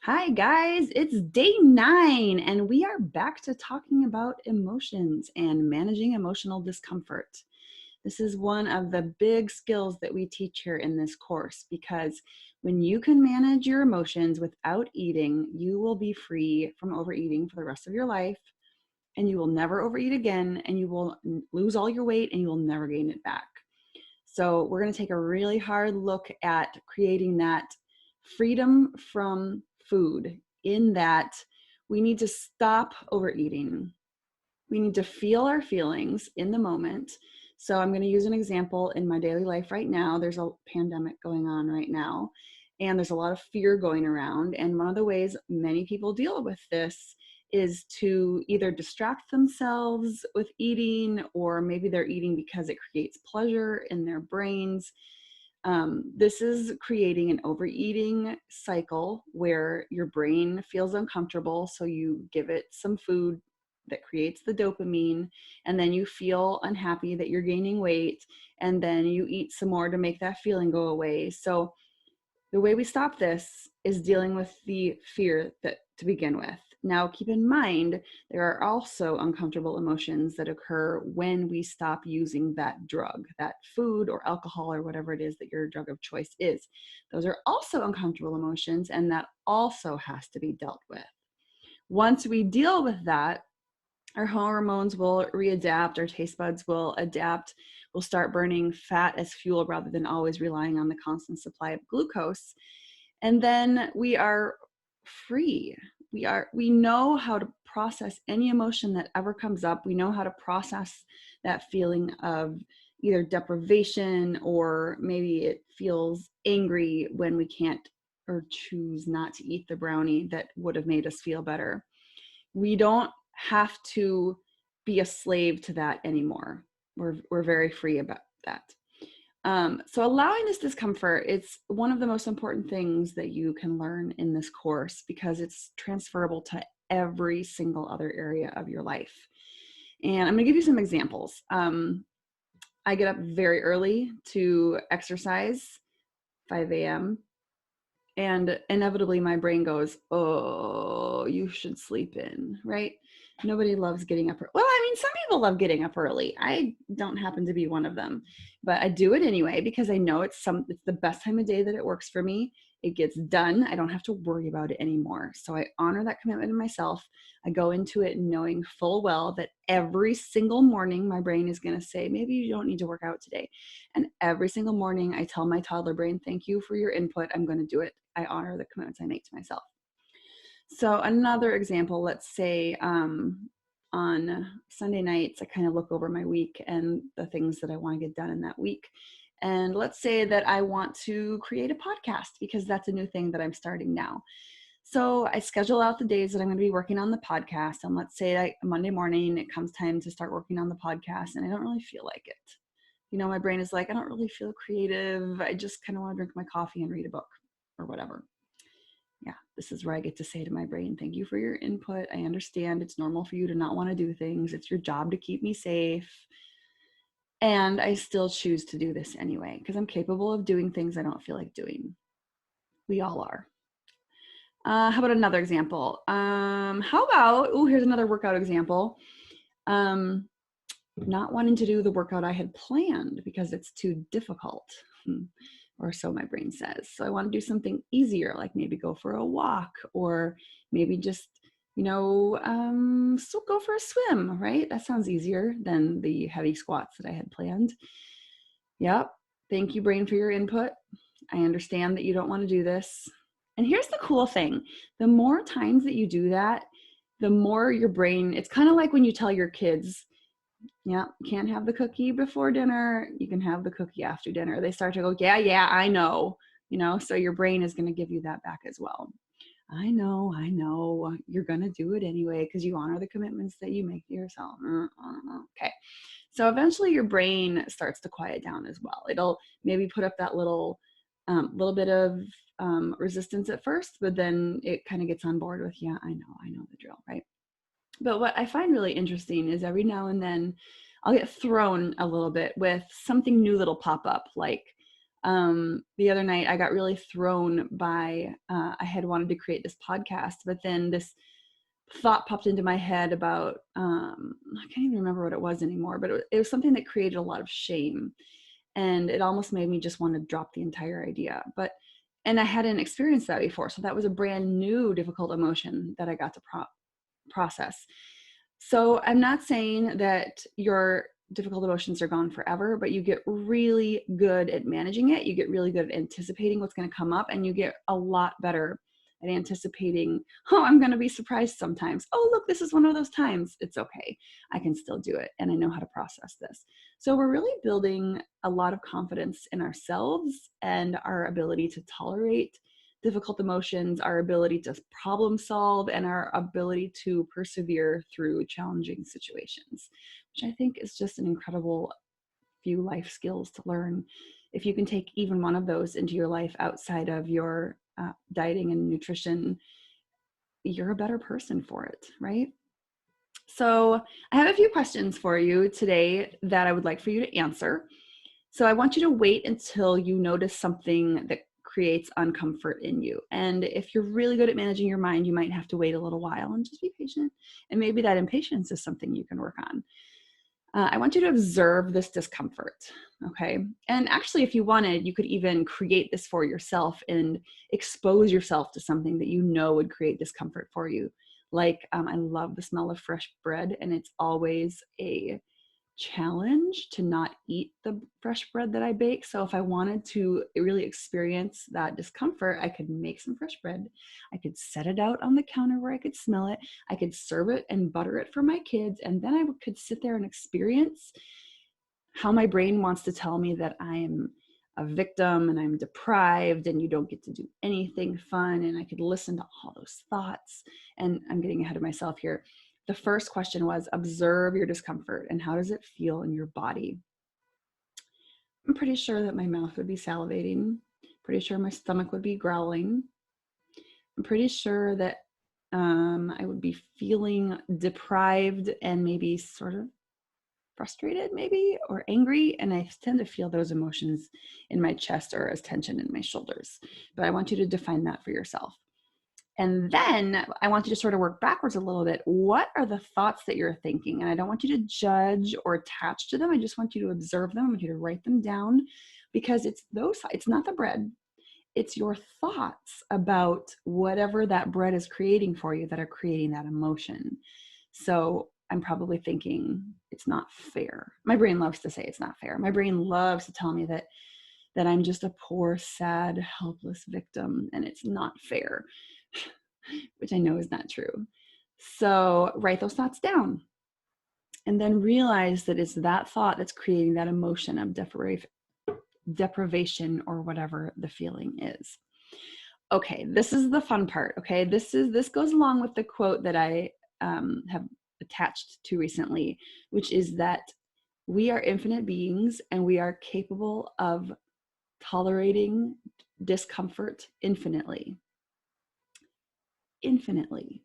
Hi, guys. It's day 9, and we are back to talking about emotions and managing emotional discomfort. This is one of the big skills that we teach here in this course because when you can manage your emotions without eating, you will be free from overeating for the rest of your life, and you will never overeat again, and you will lose all your weight, and you will never gain it back. So, we're going to take a really hard look at creating that freedom from food, in that we need to stop overeating. We need to feel our feelings in the moment. So I'm going to use an example in my daily life right now. There's a pandemic going on right now, and there's a lot of fear going around. And one of the ways many people deal with this is to either distract themselves with eating, or maybe they're eating because it creates pleasure in their brains. This is creating an overeating cycle where your brain feels uncomfortable, so you give it some food that creates the dopamine, and then you feel unhappy that you're gaining weight, and then you eat some more to make that feeling go away. So the way we stop this is dealing with the fear that to begin with. Now, keep in mind, there are also uncomfortable emotions that occur when we stop using that drug, that food or alcohol or whatever it is that your drug of choice is. Those are also uncomfortable emotions, and that also has to be dealt with. Once we deal with that, our hormones will readapt, our taste buds will adapt, we'll start burning fat as fuel rather than always relying on the constant supply of glucose. And then we are free. We know how to process any emotion that ever comes up. We know how to process that feeling of either deprivation, or maybe it feels angry when we can't or choose not to eat the brownie that would have made us feel better. We don't have to be a slave to that anymore. We're very free about that. So allowing this discomfort, it's one of the most important things that you can learn in this course because it's transferable to every single other area of your life. And I'm going to give you some examples. I get up very early to exercise, 5 a.m. And inevitably my brain goes, oh, you should sleep in, right? Nobody loves getting up. Well, I mean, some people love getting up early. I don't happen to be one of them, but I do it anyway because I know it's the best time of day that it works for me. It gets done. I don't have to worry about it anymore. So I honor that commitment to myself. I go into it knowing full well that every single morning my brain is going to say, maybe you don't need to work out today. And every single morning I tell my toddler brain, thank you for your input. I'm going to do it. I honor the commitments I make to myself. So another example, let's say on Sunday nights, I kind of look over my week and the things that I want to get done in that week. And let's say that I want to create a podcast because that's a new thing that I'm starting now. So I schedule out the days that I'm going to be working on the podcast. And let's say that Monday morning, it comes time to start working on the podcast and I don't really feel like it. You know, my brain is like, I don't really feel creative. I just kind of want to drink my coffee and read a book or whatever. Yeah, this is where I get to say to my brain, thank you for your input. I understand it's normal for you to not want to do things. It's your job to keep me safe. And I still choose to do this anyway, because I'm capable of doing things I don't feel like doing. We all are. How about another example? How about, here's another workout example. Not wanting to do the workout I had planned because it's too difficult. Or so my brain says. So I want to do something easier, like maybe go for a walk, or maybe just, so go for a swim, right? That sounds easier than the heavy squats that I had planned. Yep. Thank you, brain, for your input. I understand that you don't want to do this. And here's the cool thing. The more times that you do that, the more your brain, it's kind of like when you tell your kids, yeah, can't have the cookie before dinner. You can have the cookie after dinner. They start to go, yeah, I know. So your brain is going to give you that back as well. I know. You're going to do it anyway because you honor the commitments that you make to yourself. Okay. So eventually your brain starts to quiet down as well. It'll maybe put up that little bit of resistance at first, but then it kind of gets on board with, yeah, I know the drill, right? But what I find really interesting is every now and then I'll get thrown a little bit with something new that'll pop up. Like The other night I got really thrown by, I had wanted to create this podcast, but then this thought popped into my head about, I can't even remember what it was anymore, but it was something that created a lot of shame. And it almost made me just want to drop the entire idea. And I hadn't experienced that before. So that was a brand new difficult emotion that I got to process. So I'm not saying that your difficult emotions are gone forever, but you get really good at managing it. You get really good at anticipating what's going to come up, and you get a lot better at anticipating, oh, I'm going to be surprised sometimes. Oh, look, this is one of those times. It's okay. I can still do it, and I know how to process this. So we're really building a lot of confidence in ourselves and our ability to tolerate difficult emotions, our ability to problem solve, and our ability to persevere through challenging situations, which I think is just an incredible few life skills to learn. If you can take even one of those into your life outside of your dieting and nutrition, you're a better person for it, right? So I have a few questions for you today that I would like for you to answer. So I want you to wait until you notice something that creates uncomfort in you. And if you're really good at managing your mind, you might have to wait a little while and just be patient. And maybe that impatience is something you can work on. I want you to observe this discomfort, okay? And actually, if you wanted, you could even create this for yourself and expose yourself to something that you know would create discomfort for you. Like, I love the smell of fresh bread, and it's always a challenge to not eat the fresh bread that I bake. So if I wanted to really experience that discomfort, I could make some fresh bread. I could set it out on the counter where I could smell it. I could serve it and butter it for my kids. And then I could sit there and experience how my brain wants to tell me that I'm a victim and I'm deprived and you don't get to do anything fun. And I could listen to all those thoughts. And I'm getting ahead of myself here. The first question was, observe your discomfort and how does it feel in your body? I'm pretty sure that my mouth would be salivating. Pretty sure my stomach would be growling. I'm pretty sure that I would be feeling deprived and maybe sort of frustrated maybe, or angry. And I tend to feel those emotions in my chest or as tension in my shoulders. But I want you to define that for yourself. And then I want you to sort of work backwards a little bit. What are the thoughts that you're thinking? And I don't want you to judge or attach to them. I just want you to observe them. I want you to write them down, because it's not the bread. It's your thoughts about whatever that bread is creating for you that are creating that emotion. So I'm probably thinking it's not fair. My brain loves to say it's not fair. My brain loves to tell me that I'm just a poor, sad, helpless victim, and it's not fair, which I know is not true. So write those thoughts down, and then realize that it's that thought that's creating that emotion of deprivation or whatever the feeling is. Okay, this is the fun part. Okay, this goes along with the quote that I have attached to recently, which is that we are infinite beings and we are capable of tolerating discomfort infinitely. Infinitely.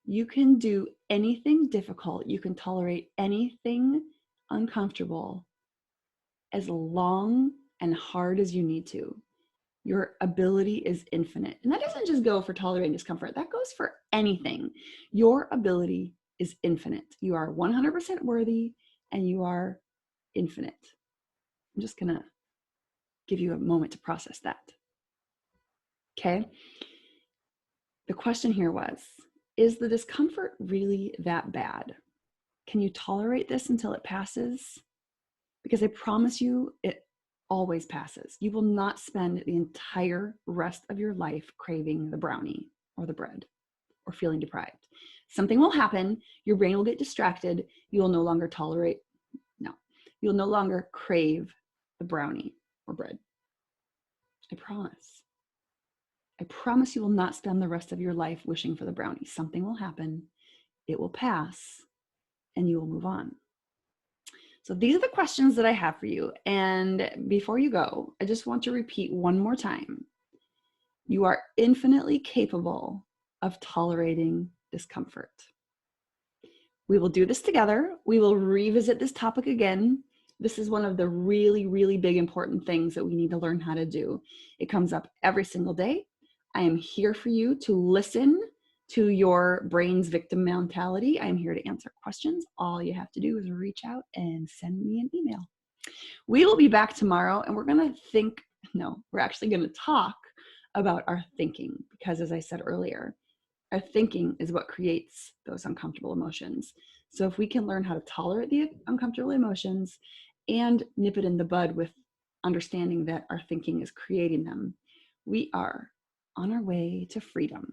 You can do anything difficult. You can tolerate anything uncomfortable as long and hard as you need to. Your ability is infinite. And that doesn't just go for tolerating discomfort. That goes for anything. Your ability is infinite. You are 100% worthy and you are infinite. I'm just going to give you a moment to process that. Okay. The question here was, is the discomfort really that bad? Can you tolerate this until it passes? Because I promise you, it always passes. You will not spend the entire rest of your life craving the brownie or the bread or feeling deprived. Something will happen. Your brain will get distracted. You will no longer you'll no longer crave the brownie or bread. I promise. I promise you will not spend the rest of your life wishing for the brownie. Something will happen. It will pass and you will move on. So these are the questions that I have for you. And before you go, I just want to repeat one more time. You are infinitely capable of tolerating discomfort. We will do this together. We will revisit this topic again This is one of the really, really big important things that we need to learn how to do. It comes up every single day. I am here for you to listen to your brain's victim mentality. I'm here to answer questions. All you have to do is reach out and send me an email. We will be back tomorrow, and we're actually going to talk about our thinking, because as I said earlier, our thinking is what creates those uncomfortable emotions. So if we can learn how to tolerate the uncomfortable emotions and nip it in the bud with understanding that our thinking is creating them, we are on our way to freedom.